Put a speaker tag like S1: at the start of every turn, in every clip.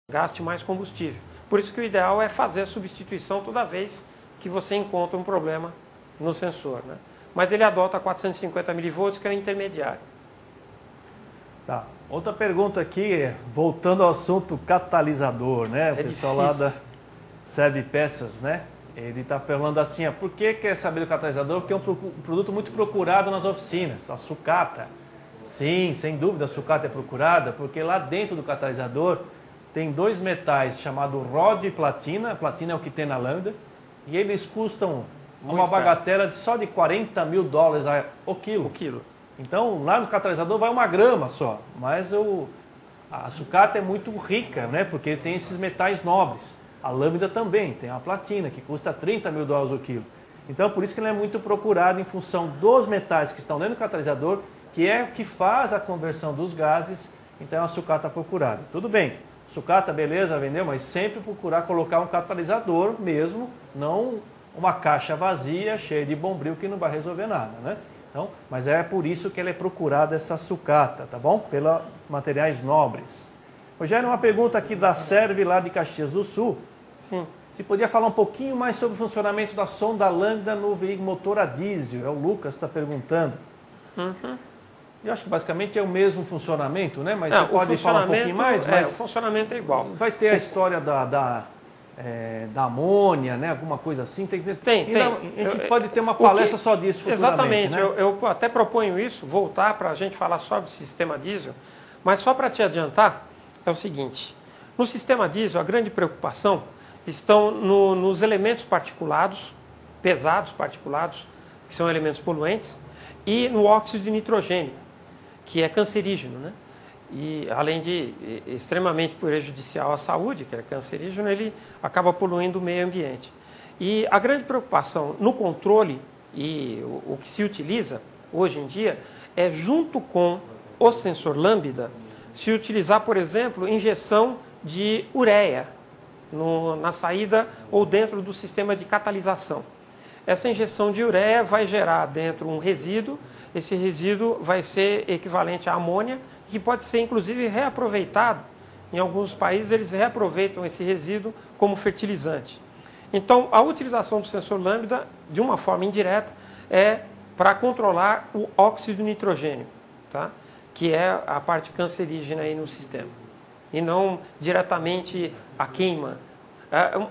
S1: gaste mais combustível. Por isso que o ideal é fazer a substituição toda vez que você encontra um problema no sensor, né? Mas ele adota 450 mV, que é o intermediário.
S2: Tá. Outra pergunta aqui, voltando ao assunto catalisador, né? O pessoal lá da Serve Peças, né? Ele está perguntando assim, por que quer saber do catalisador? Porque é um produto muito procurado nas oficinas, a sucata. Sim, sem dúvida a sucata é procurada, porque lá dentro do catalisador tem dois metais chamados ródio e platina. A platina é o que tem na lâmpada. E eles custam uma bagatela só de 40 mil dólares o quilo.
S1: O quilo.
S2: Então, lá no catalisador vai 1 grama só. Mas a sucata é muito rica, né? Porque tem esses metais nobres. A lâmpada também tem a platina, que custa 30 mil dólares o quilo. Então, por isso que ele é muito procurado em função dos metais que estão dentro do catalisador, que é o que faz a conversão dos gases. Então, a sucata procurada. Tudo bem. Sucata, beleza, vendeu, mas sempre procurar colocar um catalisador mesmo, não uma caixa vazia, cheia de bombril que não vai resolver nada, né? Então, mas é por isso que ela é procurada, essa sucata, tá bom? Pelos materiais nobres. Rogério, uma pergunta aqui da Serve, lá de Caxias do Sul.
S1: Sim.
S2: Se podia falar um pouquinho mais sobre o funcionamento da sonda lambda no veículo motor a diesel? É o Lucas que está perguntando.
S1: Uhum.
S2: Eu acho que basicamente é o mesmo funcionamento, né? Mas você pode falar um pouquinho mais? Mas
S1: o funcionamento é igual.
S2: Vai ter a história da amônia, né? Alguma coisa assim? Tem. A gente pode ter uma palestra só disso futuramente.
S1: Exatamente.
S2: Né?
S1: Eu até proponho isso, voltar para a gente falar só do sistema diesel. Mas só para te adiantar, é o seguinte. No sistema diesel, a grande preocupação estão nos elementos particulados, pesados particulados, que são elementos poluentes, e no óxido de nitrogênio, que é cancerígeno, né? E além de extremamente prejudicial à saúde, que é cancerígeno, ele acaba poluindo o meio ambiente. E a grande preocupação no controle, e o que se utiliza hoje em dia, é junto com o sensor lambda, se utilizar, por exemplo, injeção de ureia na saída ou dentro do sistema de catalisação. Essa injeção de ureia vai gerar dentro um resíduo. Esse resíduo vai ser equivalente à amônia, que pode ser inclusive reaproveitado. Em alguns países eles reaproveitam esse resíduo como fertilizante. Então, a utilização do sensor lambda, de uma forma indireta, é para controlar o óxido de nitrogênio, tá? Que é a parte cancerígena aí no sistema, e não diretamente a queima.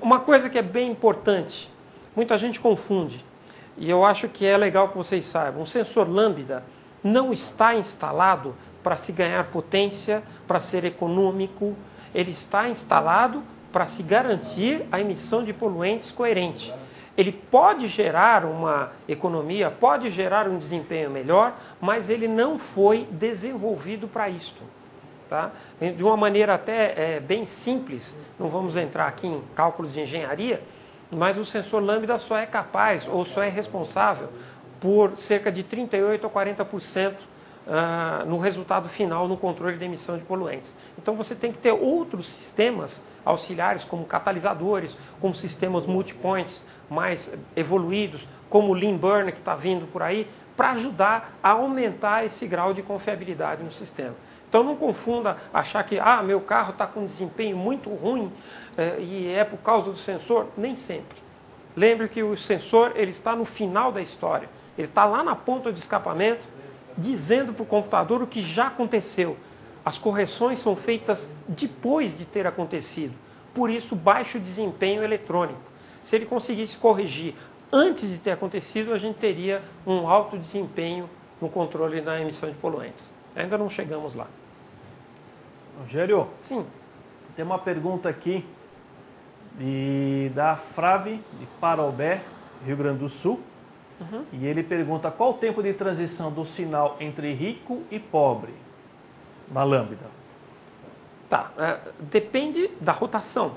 S1: Uma coisa que é bem importante, muita gente confunde, e eu acho que é legal que vocês saibam, o sensor lambda não está instalado para se ganhar potência, para ser econômico, ele está instalado para se garantir a emissão de poluentes coerente. Ele pode gerar uma economia, pode gerar um desempenho melhor, mas ele não foi desenvolvido para isto. Tá? De uma maneira até bem simples, não vamos entrar aqui em cálculos de engenharia, mas o sensor lambda só é capaz ou só é responsável por cerca de 38% a 40% no resultado final no controle da emissão de poluentes. Então você tem que ter outros sistemas auxiliares, como catalisadores, como sistemas multipoints mais evoluídos, como o Lean Burn que está vindo por aí, para ajudar a aumentar esse grau de confiabilidade no sistema. Então não confunda achar que meu carro está com um desempenho muito ruim e é por causa do sensor. Nem sempre. Lembre que o sensor ele está no final da história. Ele está lá na ponta de escapamento, dizendo para o computador o que já aconteceu. As correções são feitas depois de ter acontecido. Por isso, baixo desempenho eletrônico. Se ele conseguisse corrigir antes de ter acontecido, a gente teria um alto desempenho no controle da emissão de poluentes. Ainda não chegamos lá.
S2: Rogério?
S1: Sim.
S2: Tem uma pergunta aqui da Frave, de Parobé, Rio Grande do Sul. Uhum. E ele pergunta qual o tempo de transição do sinal entre rico e pobre na lambda.
S1: Tá, depende da rotação.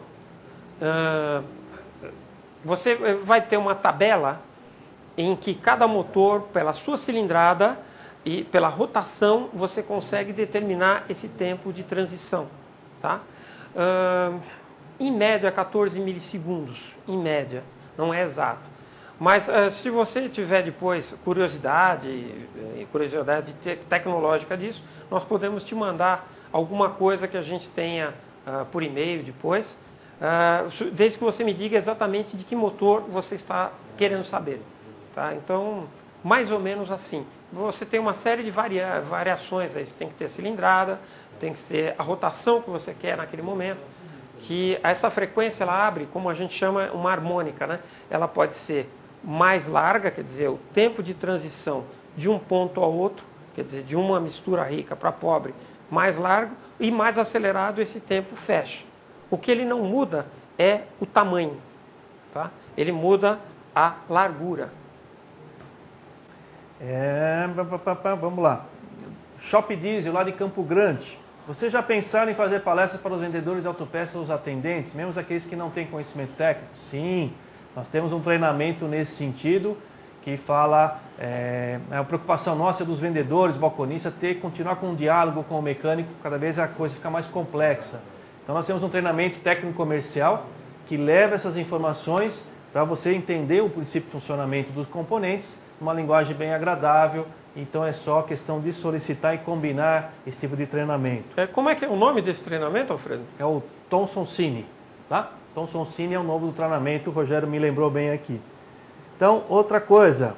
S1: Você vai ter uma tabela em que cada motor, pela sua cilindrada e pela rotação, você consegue determinar esse tempo de transição. Tá? Em média, 14 milissegundos, em média, não é exato. Mas se você tiver depois curiosidade tecnológica disso, nós podemos te mandar alguma coisa que a gente tenha por e-mail depois, desde que você me diga exatamente de que motor você está querendo saber. Tá? Então, mais ou menos assim. Você tem uma série de variações aí. Você tem que ter cilindrada, tem que ter a rotação que você quer naquele momento, que essa frequência ela abre, como a gente chama, uma harmônica, né? Ela pode ser mais larga, quer dizer, o tempo de transição de um ponto ao outro, quer dizer, de uma mistura rica para pobre, mais largo, e mais acelerado esse tempo fecha. O que ele não muda é o tamanho, tá? Ele muda a largura.
S2: Vamos lá. Shop Diesel, lá de Campo Grande. Vocês já pensaram em fazer palestras para os vendedores de autopeças ou os atendentes, mesmo aqueles que não têm conhecimento técnico? Sim, nós temos um treinamento nesse sentido, que fala, a preocupação nossa dos vendedores, balconistas, continuar com um diálogo com o mecânico, cada vez a coisa fica mais complexa. Então nós temos um treinamento técnico-comercial que leva essas informações para você entender o princípio de funcionamento dos componentes, uma linguagem bem agradável. Então é só questão de solicitar e combinar esse tipo de treinamento.
S1: Como é que é o nome desse treinamento, Alfredo?
S2: É o Thomson Cine, tá? Thomson Cine é o nome do treinamento, o Rogério me lembrou bem aqui. Então, outra coisa,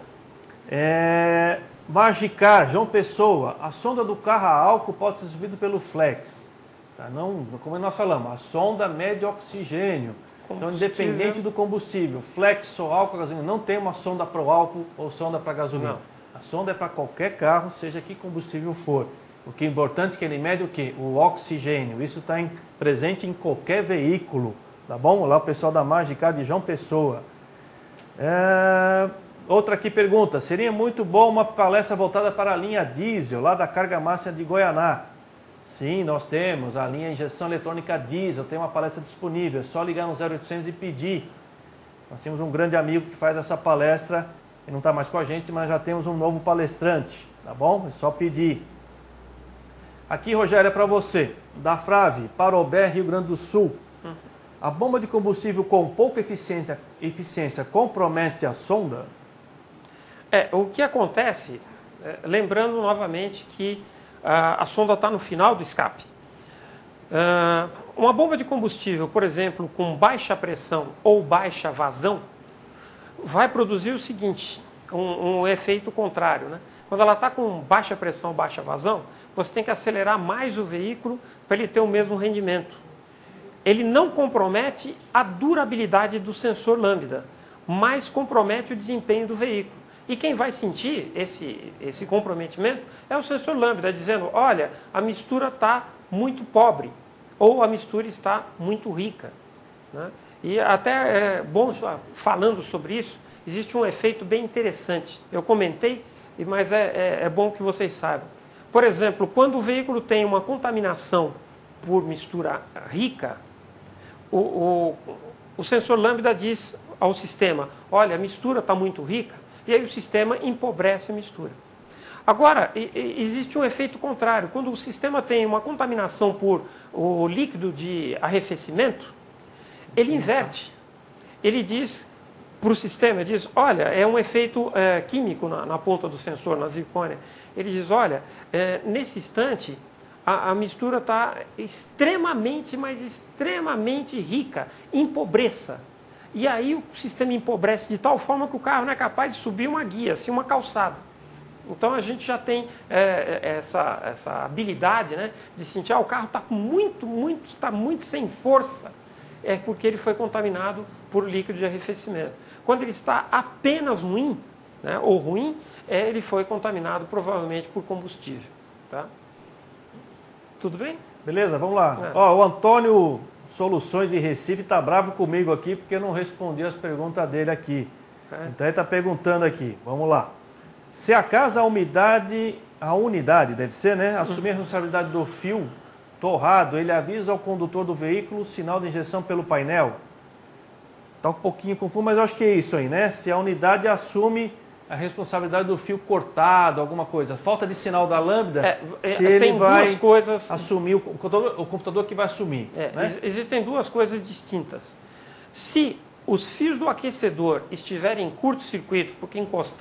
S2: Magicar, João Pessoa, a sonda do carro a álcool pode ser subida pelo flex. Tá? Não, como nós falamos, a sonda mede oxigênio. Então, independente do combustível, flex ou álcool, gasolina, não tem uma sonda para o álcool ou sonda para gasolina. Não. A sonda é para qualquer carro, seja que combustível for. O que é importante é que ele mede o quê? O oxigênio. Isso está presente em qualquer veículo. Tá bom? Lá o pessoal da Magicar de João Pessoa. Outra aqui pergunta, seria muito bom uma palestra voltada para a linha diesel, lá da Carga Máxima de Goianá? Sim, nós temos a linha injeção eletrônica diesel, tem uma palestra disponível, é só ligar no 0800 e pedir. Nós temos um grande amigo que faz essa palestra, ele não está mais com a gente, mas já temos um novo palestrante, tá bom? É só pedir. Aqui, Rogério, é para você, da Frave, Parobé, Rio Grande do Sul. A bomba de combustível com pouca eficiência compromete a sonda?
S1: O que acontece, lembrando novamente que a sonda está no final do escape. Uma bomba de combustível, por exemplo, com baixa pressão ou baixa vazão, vai produzir o seguinte, um efeito contrário, né? Quando ela está com baixa pressão, baixa vazão, você tem que acelerar mais o veículo para ele ter o mesmo rendimento. Ele não compromete a durabilidade do sensor lambda, mas compromete o desempenho do veículo. E quem vai sentir esse comprometimento é o sensor lambda, dizendo, olha, a mistura está muito pobre, ou a mistura está muito rica. Né? E até é bom, falando sobre isso, existe um efeito bem interessante. Eu comentei, mas é bom que vocês saibam. Por exemplo, quando o veículo tem uma contaminação por mistura rica, o sensor lambda diz ao sistema, olha, a mistura está muito rica, e aí o sistema empobrece a mistura. Agora, existe um efeito contrário. Quando o sistema tem uma contaminação por o líquido de arrefecimento, ele inverte. Ele diz para o sistema, ele diz, olha, é um efeito químico na ponta do sensor, na zircônia. Ele diz, olha, nesse instante, a mistura está extremamente, mas extremamente rica, empobreça. E aí o sistema empobrece de tal forma que o carro não é capaz de subir uma guia, assim, uma calçada. Então a gente já tem essa habilidade, né, de sentir, o carro está muito sem força, é porque ele foi contaminado por líquido de arrefecimento. Quando ele está apenas ruim, né, ou ruim, ele foi contaminado provavelmente por combustível. Tá? Tudo bem?
S2: Beleza, vamos lá. O Antônio Soluções de Recife está bravo comigo aqui porque eu não respondi as perguntas dele aqui. Então ele está perguntando aqui, vamos lá. Se acaso a unidade, deve ser, né? Assumir a responsabilidade do fio torrado, ele avisa ao condutor do veículo o sinal de injeção pelo painel? Está um pouquinho confuso, mas eu acho que é isso aí, né? Se a unidade assume a responsabilidade do fio cortado, alguma coisa, falta de sinal da lambda, se ele vai assumir, o computador que vai assumir. Né?
S1: Existem duas coisas distintas. Se os fios do aquecedor estiverem em curto-circuito porque encostaram